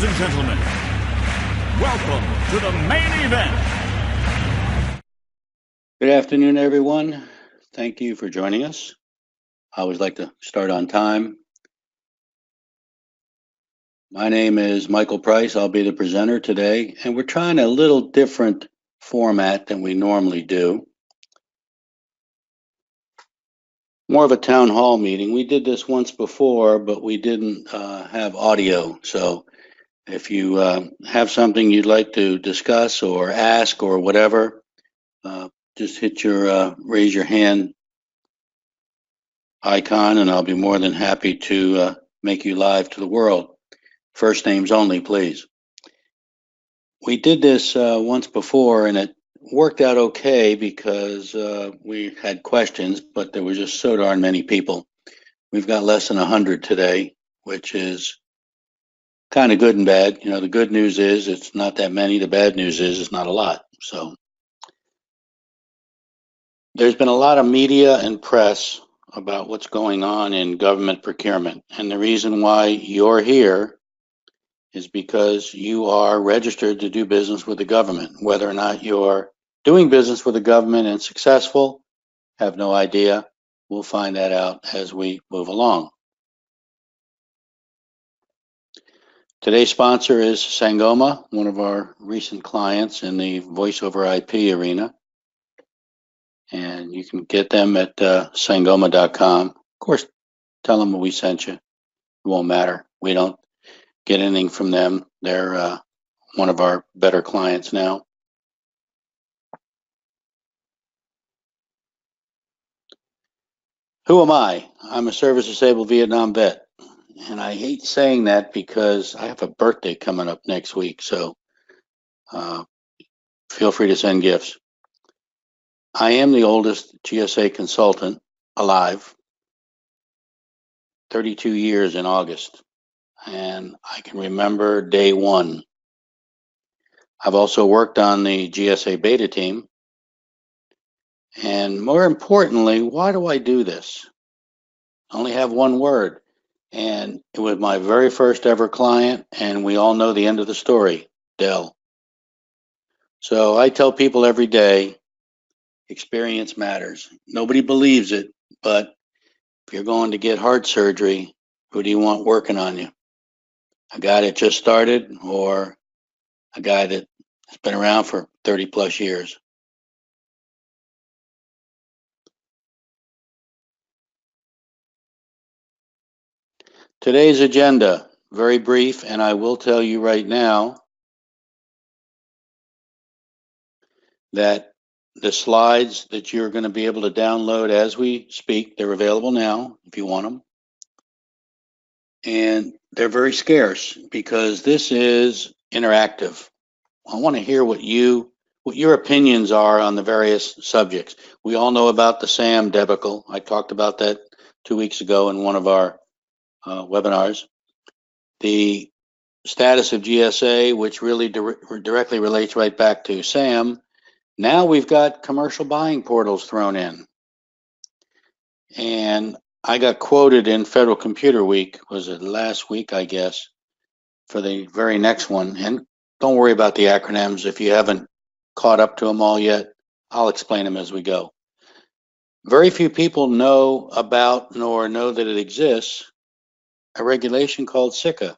Ladies and gentlemen, welcome to the main event. Good afternoon, everyone. Thank you for joining us. I always like to start on time. My name is Michael Price. I'll be the presenter today, and we're trying a little different format than we normally do. More of a town hall meeting. We did this once before, but we didn't have audio. So if you have something you'd like to discuss or ask or whatever, just hit your raise your hand icon, and I'll be more than happy to make you live to the world. First names only, please. We did this once before, and it worked out okay because we had questions, but there was just so darn many people. We've got less than 100 today, which is kind of good and bad. You know, the good news is it's not that many. The bad news is it's not a lot. So there's been a lot of media and press about what's going on in government procurement. And the reason why you're here is because you are registered to do business with the government. Whether or not you're doing business with the government and successful, have no idea. We'll find that out as we move along. Today's sponsor is Sangoma, one of our recent clients in the voice over IP arena. And you can get them at sangoma.com. Of course, tell them we sent you. It won't matter. We don't get anything from them. They're one of our better clients now. Who am I? I'm a service-disabled Vietnam vet. And I hate saying that because I have a birthday coming up next week. So feel free to send gifts. I am the oldest GSA consultant alive, 32 years in August. And I can remember day one. I've also worked on the GSA beta team. And more importantly, why do I do this? I only have one word. And it was my very first ever client, and we all know the end of the story, Dell. So I tell people every day, experience matters. Nobody believes it, but if you're going to get heart surgery, who do you want working on you? A guy that just started or a guy that's been around for 30 plus years? Today's agenda, very brief, and I will tell you right now that the slides that you're going to be able to download as we speak, they're available now if you want them. And they're very scarce because this is interactive. I want to hear what your opinions are on the various subjects. We all know about the SAM debacle. I talked about that 2 weeks ago in one of our webinars. The status of GSA, which really directly relates right back to SAM. Now we've got commercial buying portals thrown in. And I got quoted in Federal Computer Week, was it last week, I guess, for the very next one. And don't worry about the acronyms. If you haven't caught up to them all yet, I'll explain them as we go. Very few people know about nor know that it exists, a regulation called CICA.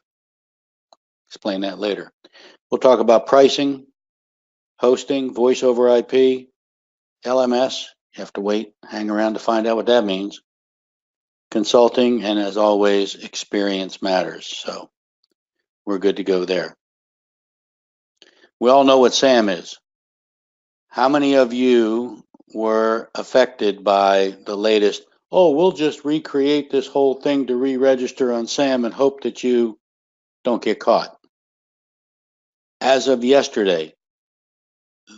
Explain that later. We'll talk about pricing, hosting, voice over IP, LMS. You have to wait, hang around to find out what that means. Consulting, and as always, experience matters. So we're good to go there. We all know what SAM is. How many of you were affected by the latest, oh, we'll just recreate this whole thing to re-register on SAM and hope that you don't get caught? As of yesterday,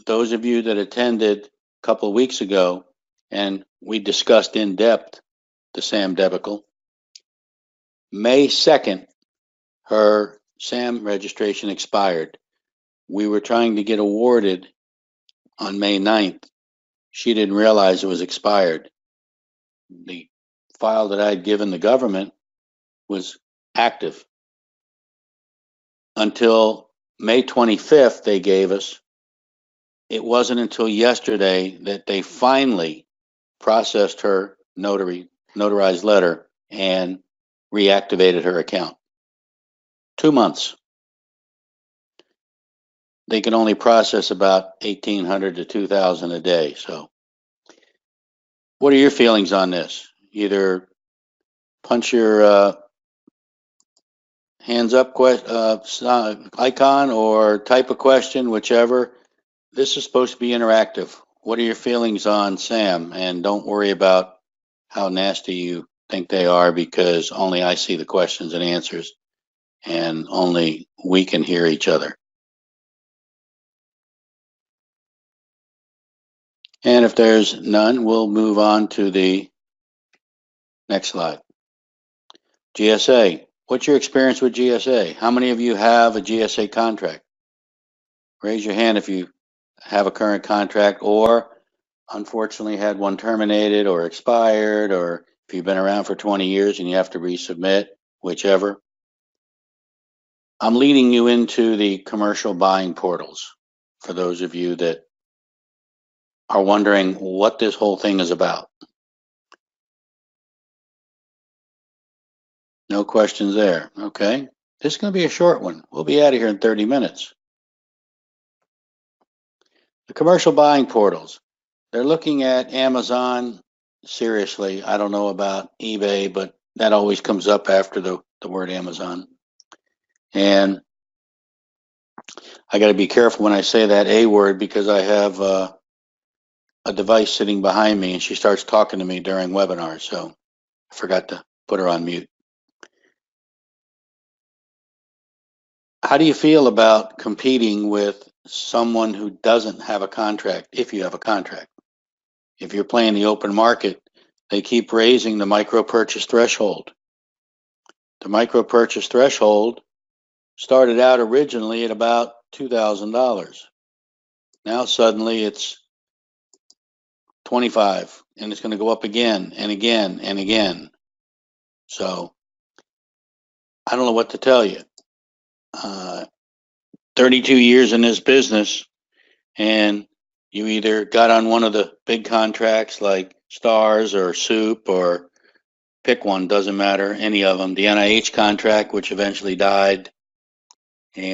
those of you that attended a couple of weeks ago, and we discussed in depth the SAM debacle, May 2nd, her SAM registration expired. We were trying to get awarded on May 9th. She didn't realize it was expired. The file that I had given the government was active until May 25th they gave us. It wasn't until yesterday that they finally processed her notarized letter and reactivated her account. 2 months. They can only process about 1,800 to 2,000 a day. So what are your feelings on this? Either punch your hands up icon or type a question, whichever. This is supposed to be interactive. What are your feelings on Sam? And don't worry about how nasty you think they are, because only I see the questions and answers and only we can hear each other. And if there's none, we'll move on to the next slide. GSA. What's your experience with GSA? How many of you have a GSA contract? Raise your hand if you have a current contract, or unfortunately had one terminated or expired, or if you've been around for 20 years and you have to resubmit, whichever. I'm leading you into the commercial buying portals for those of you that are wondering what this whole thing is about. No questions there. Okay. This is going to be a short one. We'll be out of here in 30 minutes. The commercial buying portals. They're looking at Amazon. Seriously, I don't know about eBay, but that always comes up after the word Amazon. And I got to be careful when I say that A word, because I have a device sitting behind me and she starts talking to me during webinars. So I forgot to put her on mute. How do you feel about competing with someone who doesn't have a contract, if you have a contract? If you're playing the open market, they keep raising the micro purchase threshold. The micro purchase threshold started out originally at about $2,000. Now suddenly it's 25, and it's going to go up again and again and again. So I don't know what to tell you. 32 years in this business, and you either got on one of the big contracts like Stars or Soup, or pick one, doesn't matter, any of them. The NIH contract, which eventually died, but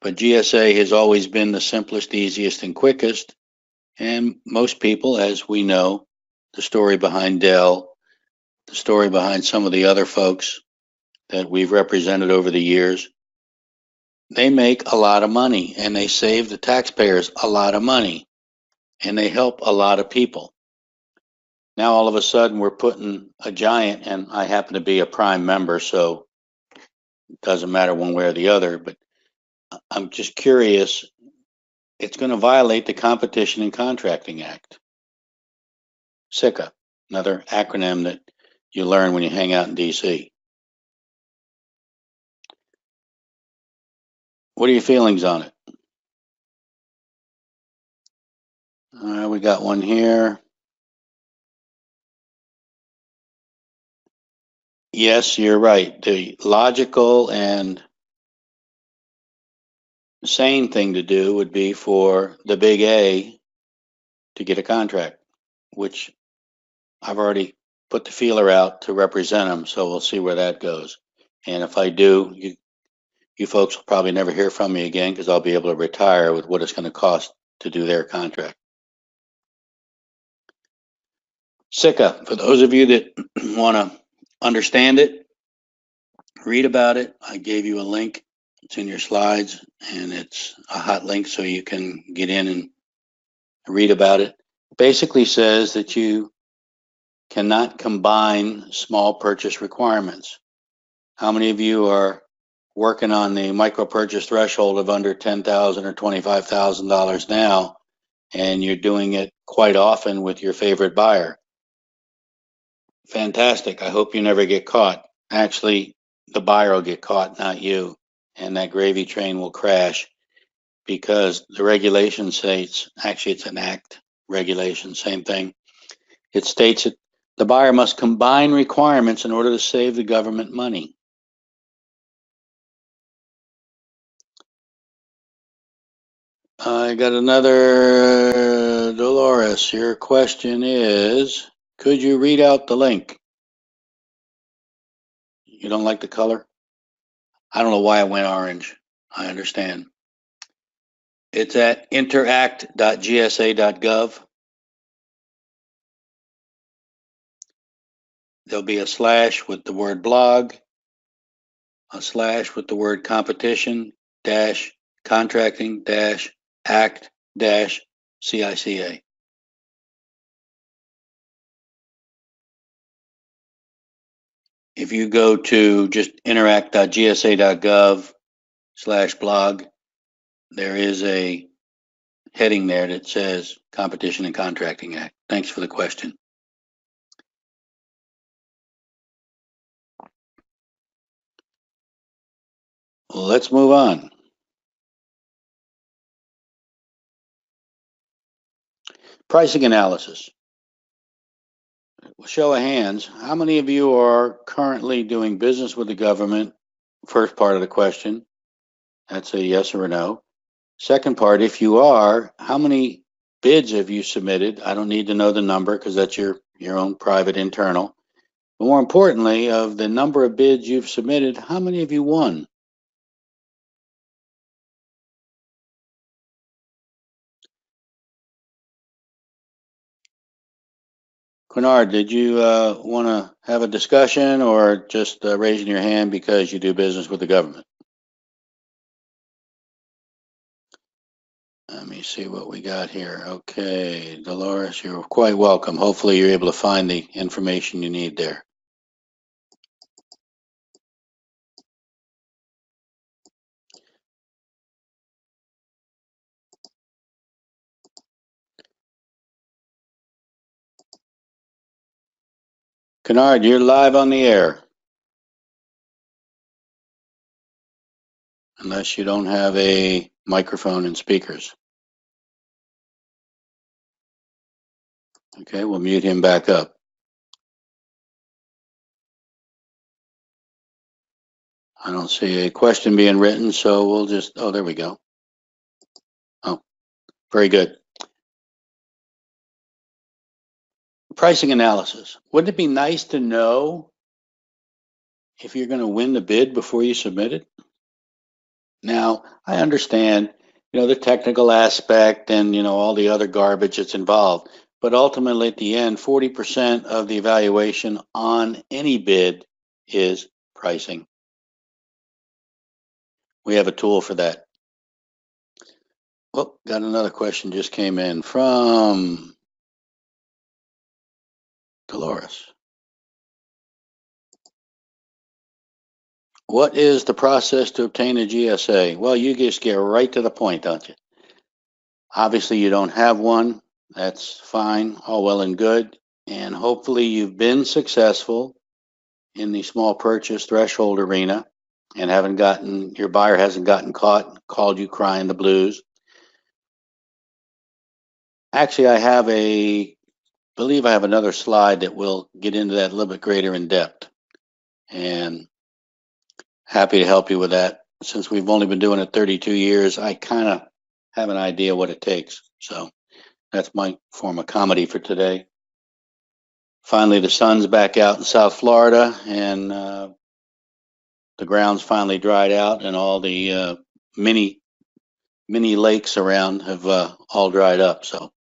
GSA has always been the simplest, easiest, and quickest. And most people, as we know, the story behind Dell, the story behind some of the other folks that we've represented over the years, they make a lot of money, and they save the taxpayers a lot of money, and they help a lot of people. Now all of a sudden we're putting a giant, and I happen to be a Prime member, so it doesn't matter one way or the other, but I'm just curious. It's going to violate the Competition and Contracting Act. CICA, another acronym that you learn when you hang out in DC. What are your feelings on it? We got one here. Yes, you're right. The logical and sane thing to do would be for the big A to get a contract, which I've already put the feeler out to represent them, so we'll see where that goes. And if I do, you folks will probably never hear from me again, because I'll be able to retire with what it's going to cost to do their contract. CICA, for those of you that want to understand it, read about it. I gave you a link. It's in your slides, and it's a hot link, so you can get in and read about it. It basically says that you cannot combine small purchase requirements. How many of you are working on the micro purchase threshold of under $10,000 or $25,000 now, and you're doing it quite often with your favorite buyer? Fantastic. I hope you never get caught. Actually, the buyer will get caught, not you, and that gravy train will crash, because the regulation states, actually it's an act regulation, same thing. It states that the buyer must combine requirements in order to save the government money. I got another. Dolores, your question is, could you read out the link? You don't like the color? I don't know why it went orange. I understand. It's at interact.gsa.gov. There'll be a slash with the word blog, a slash with the word competition, dash, contracting, dash, act, dash, CICA. If you go to just interact.gsa.gov/blog, there is a heading there that says Competition and Contracting Act. Thanks for the question. Let's move on. Pricing analysis. Show of hands, how many of you are currently doing business with the government? First part of the question. That's a yes or a no. Second part, if you are, how many bids have you submitted? I don't need to know the number because that's your own private internal. But more importantly, of the number of bids you've submitted, how many have you won? Quinard, did you want to have a discussion or just raising your hand because you do business with the government? Let me see what we got here. Okay, Dolores, you're quite welcome. Hopefully you're able to find the information you need there. Kennard, you're live on the air. Unless you don't have a microphone and speakers. Okay, we'll mute him back up. I don't see a question being written, so we'll just, oh, there we go. Oh, very good. Pricing analysis. Wouldn't it be nice to know if you're going to win the bid before you submit it? Now, I understand, the technical aspect and, all the other garbage that's involved. But ultimately, at the end, 40% of the evaluation on any bid is pricing. We have a tool for that. Oh, got another question just came in from Dolores. What is the process to obtain a GSA? Well, you just get right to the point, don't you? Obviously, you don't have one. That's fine, all well and good. And hopefully you've been successful in the small purchase threshold arena and your buyer hasn't gotten caught, called you crying the blues. Actually, I believe I have another slide that will get into that a little bit greater in depth. And happy to help you with that. Since we've only been doing it 32 years, I kind of have an idea what it takes. So that's my form of comedy for today. Finally, the sun's back out in South Florida, and the ground's finally dried out, and all the mini lakes around have all dried up. So,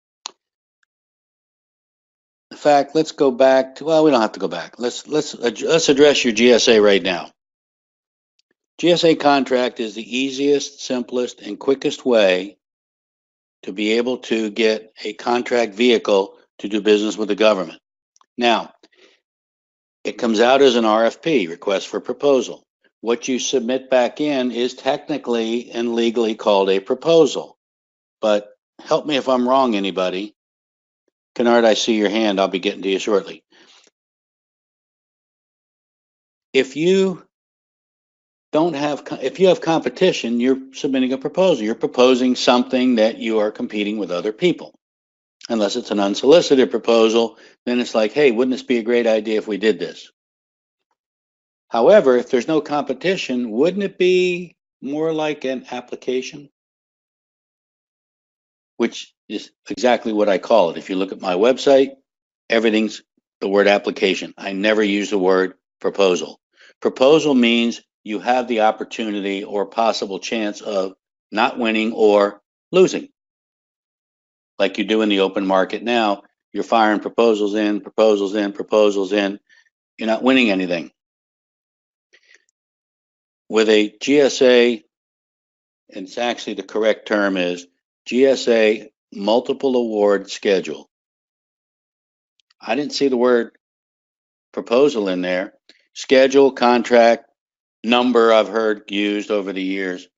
in fact, let's go back to. Well, we don't have to go back. Let's address your GSA right now. GSA contract is the easiest, simplest, and quickest way to be able to get a contract vehicle to do business with the government. Now, it comes out as an RFP, request for proposal. What you submit back in is technically and legally called a proposal. But help me if I'm wrong, anybody. Kennard, I see your hand. I'll be getting to you shortly. If you have competition, you're submitting a proposal. You're proposing something that you are competing with other people. Unless it's an unsolicited proposal, then it's like, hey, wouldn't this be a great idea if we did this? However, if there's no competition, wouldn't it be more like an application? which is exactly what I call it. If you look at my website, everything's the word application. I never use the word proposal. Proposal means you have the opportunity or possible chance of not winning or losing. Like you do in the open market now, you're firing proposals in, proposals in, proposals in. You're not winning anything. With a GSA, and it's actually the correct term is GSA multiple award schedule. I didn't see the word proposal in there. Schedule, contract, number I've heard used over the years.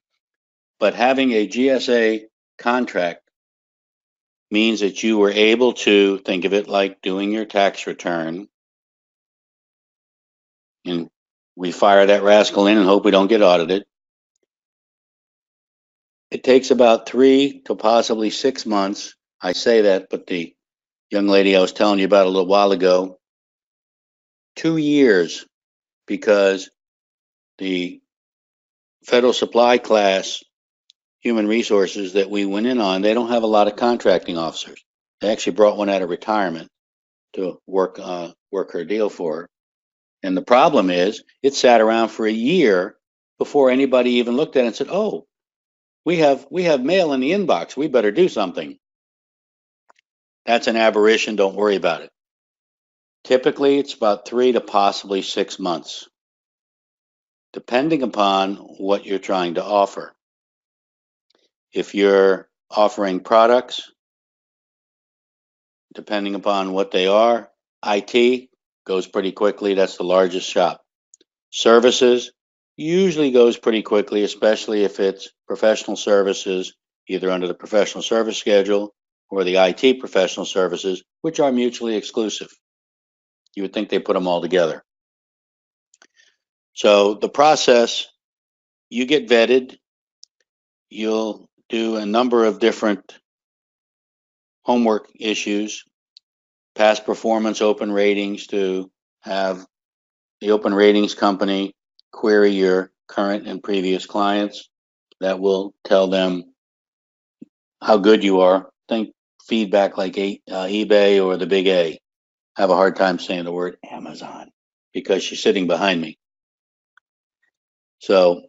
But having a GSA contract means that you were able to think of it like doing your tax return. And we fire that rascal in and hope we don't get audited. It takes about 3 to possibly 6 months. I say that, but the young lady I was telling you about a little while ago, 2 years, because the federal supply class human resources that we went in on, they don't have a lot of contracting officers. They actually brought one out of retirement to work her deal for her. And the problem is, it sat around for a year before anybody even looked at it and said, "Oh, we have mail in the inbox. We better do something." That's an aberration. Don't worry about it. Typically, it's about 3 to possibly 6 months, depending upon what you're trying to offer. If you're offering products, depending upon what they are, IT goes pretty quickly. That's the largest shop. Services usually goes pretty quickly, especially if it's professional services, either under the professional service schedule or the IT professional services, which are mutually exclusive. You would think they put them all together. So the process, you get vetted. You'll do a number of different homework issues, past performance open ratings, to have the open ratings company query your current and previous clients. That will tell them how good you are. Think feedback like eBay or the big A. I have a hard time saying the word Amazon because she's sitting behind me. So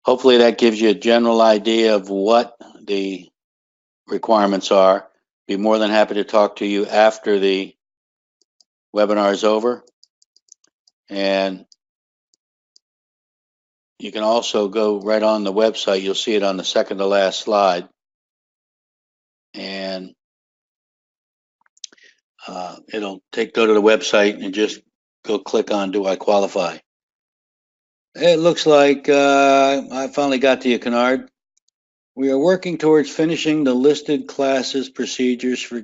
hopefully that gives you a general idea of what the requirements are. Be more than happy to talk to you after the webinar is over. And you can also go right on the website. You'll see it on the second to last slide. And it'll go to the website and just go click on "Do I qualify?" It looks like I finally got to you, Kennard. We are working towards finishing the listed classes procedures for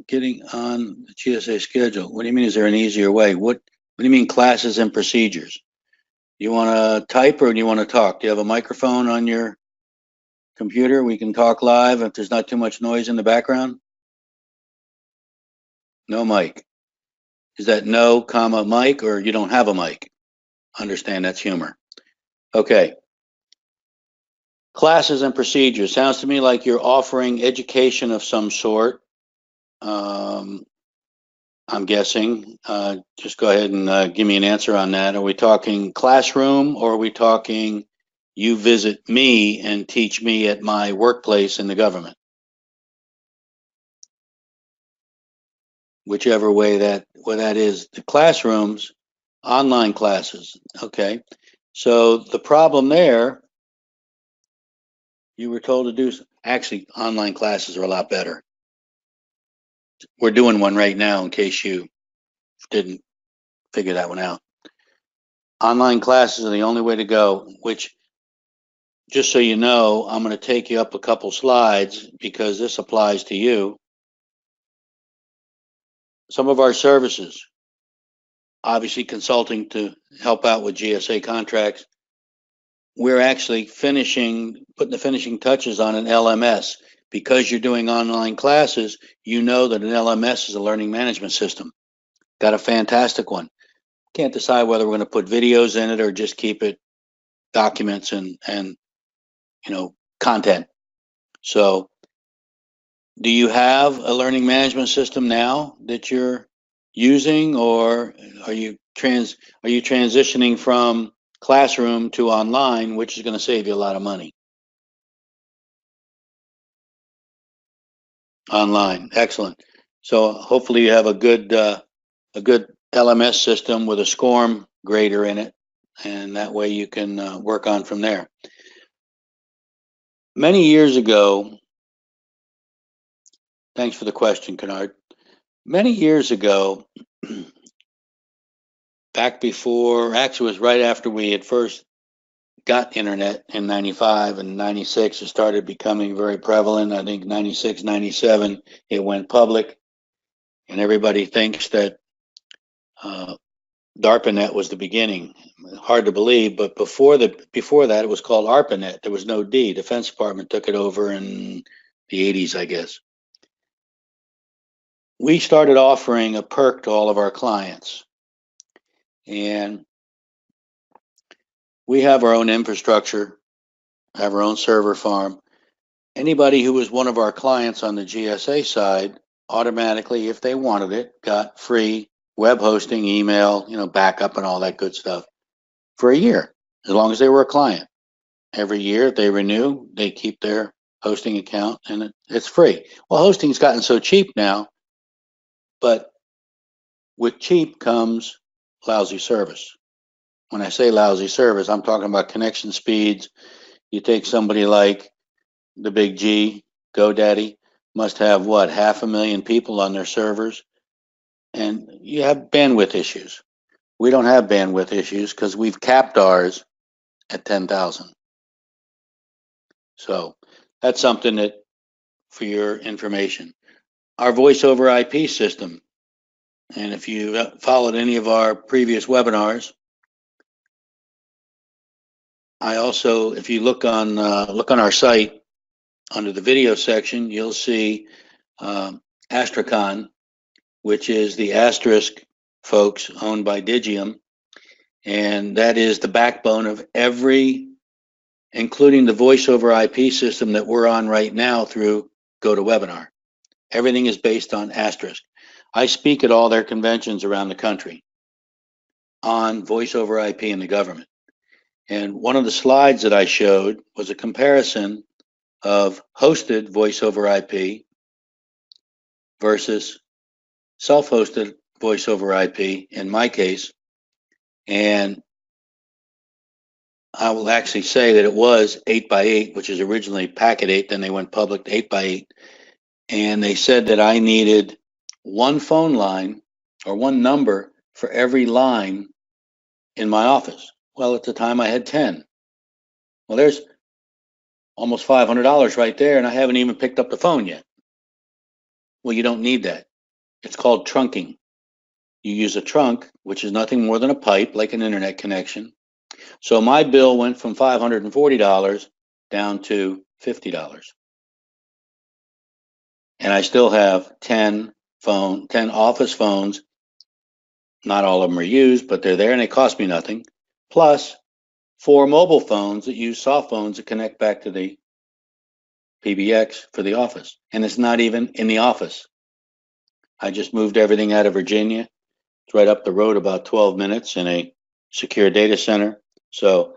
getting on the GSA schedule. What do you mean? Is there an easier way? What do you mean classes and procedures? You want to type or do you want to talk? Do you have a microphone on your computer? We can talk live if there's not too much noise in the background. No mic. Is that no, comma, mic, or you don't have a mic? Understand, that's humor. Okay. Classes and procedures. Sounds to me like you're offering education of some sort. I'm guessing. Just go ahead and give me an answer on that. Are we talking classroom, or are we talking you visit me and teach me at my workplace in the government? Whichever way that is. The classrooms, online classes. Okay. So the problem there, you were told to do, actually, online classes are a lot better. We're doing one right now in case you didn't figure that one out. Online classes are the only way to go, which, just so you know, I'm going to take you up a couple slides because this applies to you. Some of our services, obviously consulting to help out with GSA contracts. We're actually putting the finishing touches on an LMS. Because you're doing online classes, you know that an LMS is a learning management system. Got a fantastic one. Can't decide whether we're going to put videos in it or just keep it documents and content. So Do you have a learning management system now that you're using, or are you transitioning from classroom to online, which is going to save you a lot of money? Online, excellent. So hopefully you have a good LMS system with a SCORM grader in it, and that way you can work on from there. Many years ago, thanks for the question, Kennard. Many years ago, back before, actually, it was right after we had first got internet in 95 and 96, it started becoming very prevalent. I think 96, 97, it went public, and everybody thinks that DARPANET was the beginning. Hard to believe, but before that, it was called ARPANET. There was no D. Defense Department took it over in the 80s, I guess. We started offering a perk to all of our clients, and we have our own infrastructure, have our own server farm. Anybody who was one of our clients on the GSA side automatically, if they wanted it, got free web hosting, email, backup and all that good stuff for a year, as long as they were a client. Every year they renew, they keep their hosting account, and it's free. Well, hosting's gotten so cheap now, but with cheap comes lousy service. When I say lousy service, I'm talking about connection speeds. You take somebody like the big G, GoDaddy, must have what, 500,000 people on their servers, and you have bandwidth issues. We don't have bandwidth issues because we've capped ours at 10,000. So that's something that, for your information. Our voice over IP system, and if you followed any of our previous webinars, I also, if you look on our site under the video section, you'll see Astracon, which is the Asterisk folks owned by Digium, and that is the backbone of every, including the voice over IP system that we're on right now through GoToWebinar. Everything is based on Asterisk. I speak at all their conventions around the country on voice over IP in the government. And one of the slides that I showed was a comparison of hosted voice over IP versus self-hosted voice over IP in my case. And I will actually say that it was 8x8, which is originally packet 8, then they went public to 8x8. And they said that I needed one phone line or one number for every line in my office. Well, at the time I had 10. Well, there's almost $500 right there, and I haven't even picked up the phone yet. Well, you don't need that. It's called trunking. You use a trunk, which is nothing more than a pipe, like an internet connection. So my bill went from $540 down to $50. And I still have 10 office phones. Not all of them are used, but they're there and they cost me nothing. Plus 4 mobile phones that use soft phones that connect back to the PBX for the office. And it's not even in the office. I just moved everything out of Virginia. It's right up the road about 12 minutes in a secure data center. So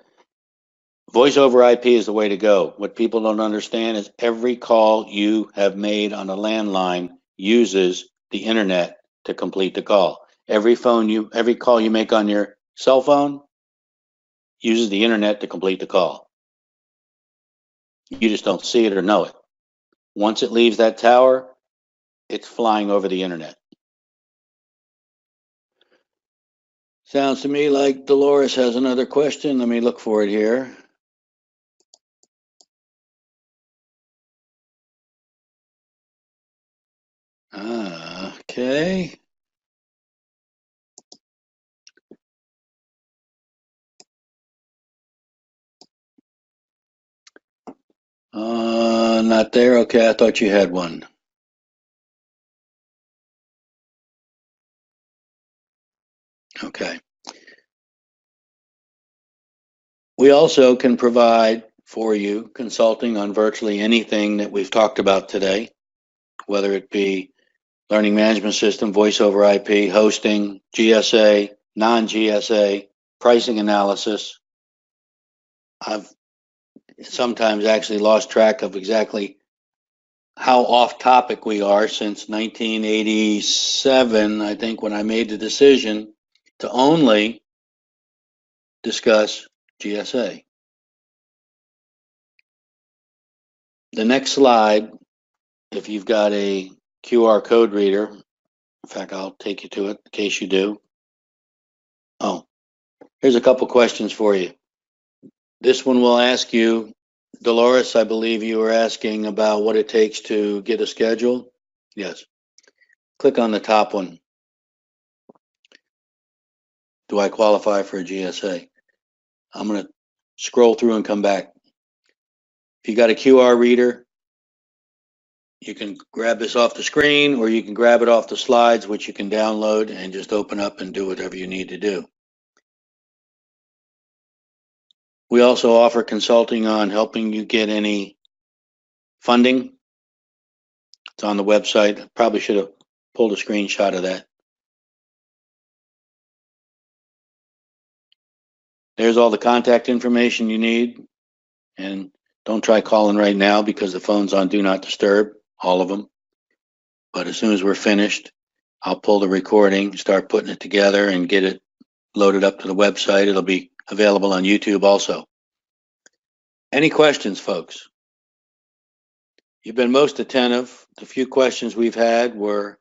voice over IP is the way to go. What people don't understand is every call you have made on a landline uses the internet to complete the call. Every call you make on your cell phone uses the internet to complete the call. You just don't see it or know it. Once it leaves that tower, it's flying over the internet. Sounds to me like Dolores has another question. Let me look for it here. Okay. Not there. Okay, I thought you had one. Okay. We also can provide for you consulting on virtually anything that we've talked about today. whether it be learning management system, voice over IP, hosting, GSA, non-GSA, pricing analysis. I've sometimes actually lost track of exactly how off topic we are since 1987, I think, when I made the decision to only discuss GSA. The next slide, if you've got a QR code reader, in fact, I'll take you to it in case you do. Oh, here's a couple questions for you. This one will ask you, Dolores, I believe you were asking about what it takes to get a schedule. Yes. Click on the top one. Do I qualify for a GSA? I'm going to scroll through and come back. If you got a QR reader, you can grab this off the screen, or you can grab it off the slides, which you can download and just open up and do whatever you need to do. We also offer consulting on helping you get any funding. It's on the website. Probably should have pulled a screenshot of that. There's all the contact information you need. And don't try calling right now because the phone's on Do Not Disturb, all of them. But as soon as we're finished, I'll pull the recording, start putting it together, and get it loaded up to the website. It'll be available on YouTube also. Any questions, folks? You've been most attentive. The few questions we've had were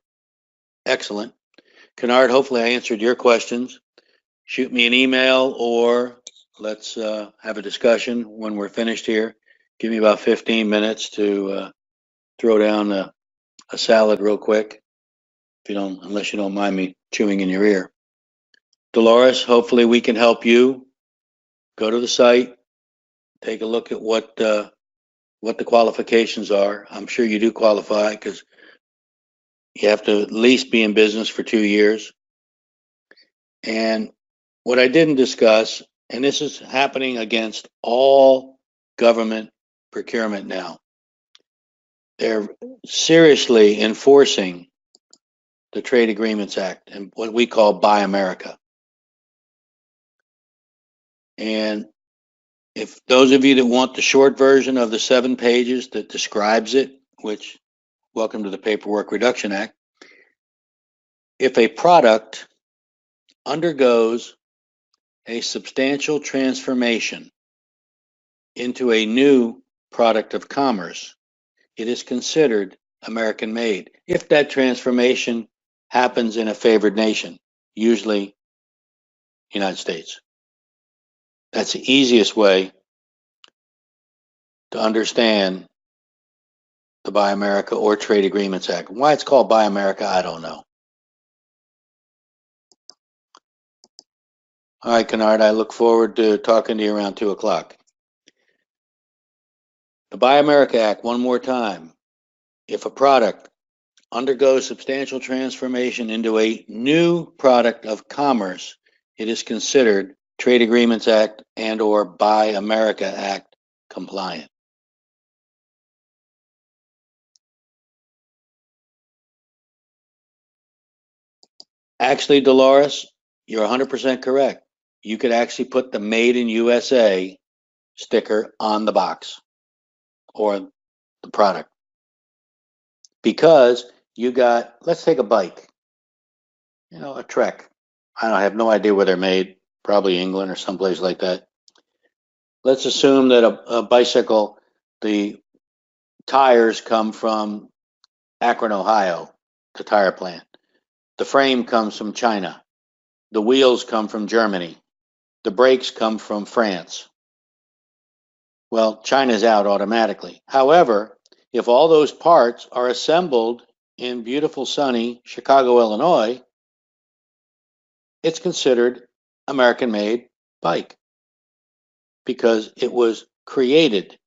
excellent. Kennard, hopefully I answered your questions. Shoot me an email, or let's have a discussion when we're finished here. Give me about 15 minutes to throw down a salad real quick, if you don't, unless you don't mind me chewing in your ear. Dolores, hopefully we can help you. Go to the site, take a look at what the qualifications are. I'm sure you do qualify because you have to at least be in business for 2 years. And what I didn't discuss, and this is happening against all government procurement now, they're seriously enforcing the Trade Agreements Act and what we call Buy America. And if those of you that want the short version of the 7 pages that describes it, which, welcome to the Paperwork Reduction Act, if a product undergoes a substantial transformation into a new product of commerce, it is considered American made. If that transformation happens in a favored nation, usually United States. That's the easiest way to understand the Buy America or Trade Agreements Act. Why it's called Buy America, I don't know. All right, Kennard, I look forward to talking to you around 2 o'clock. The Buy America Act, one more time. If a product undergoes substantial transformation into a new product of commerce, it is considered Trade Agreements Act and or Buy America Act compliant. Actually, Dolores, you're 100% correct. You could actually put the Made in USA sticker on the box or the product. Because you got, let's take a bike, a Trek. I have no idea where they're made, probably England or someplace like that. Let's assume that a bicycle, the tires come from Akron, Ohio, the tire plant. The frame comes from China. The wheels come from Germany. The brakes come from France. Well, China's out automatically. However, if all those parts are assembled in beautiful, sunny Chicago, Illinois, it's considered American-made bike because it was created.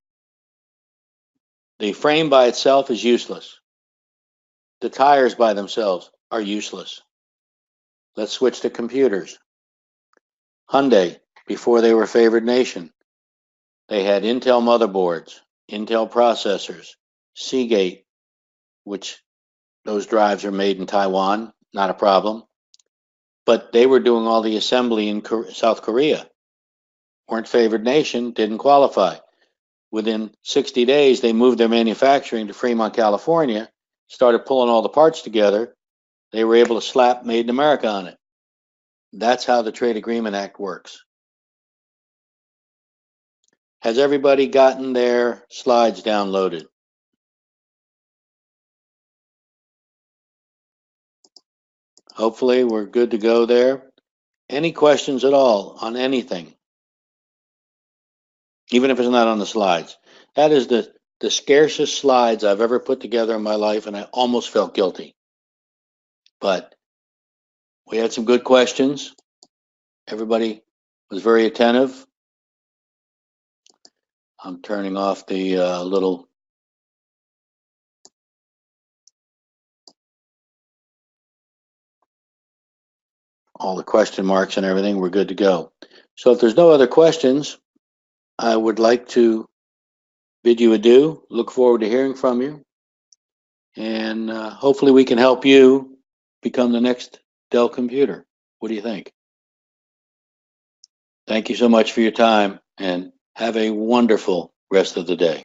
The frame by itself is useless. The tires by themselves are useless. Let's switch to computers. Hyundai, before they were favored nation, they had Intel motherboards, Intel processors, Seagate, which Those drives are made in Taiwan, not a problem. But they were doing all the assembly in South Korea. Weren't favored nation, didn't qualify. Within 60 days, they moved their manufacturing to Fremont, California, started pulling all the parts together. They were able to slap Made in America on it. That's how the Trade Agreement Act works. Has everybody gotten their slides downloaded? Hopefully, we're good to go there. Any questions at all on anything? Even if it's not on the slides. That is the scarcest slides I've ever put together in my life, and I almost felt guilty. But we had some good questions. Everybody was very attentive. I'm turning off the all the question marks and everything. We're good to go. So if there's no other questions, I would like to bid you adieu. Look forward to hearing from you. And hopefully we can help you become the next Dell computer. What do you think? Thank you so much for your time, and have a wonderful rest of the day.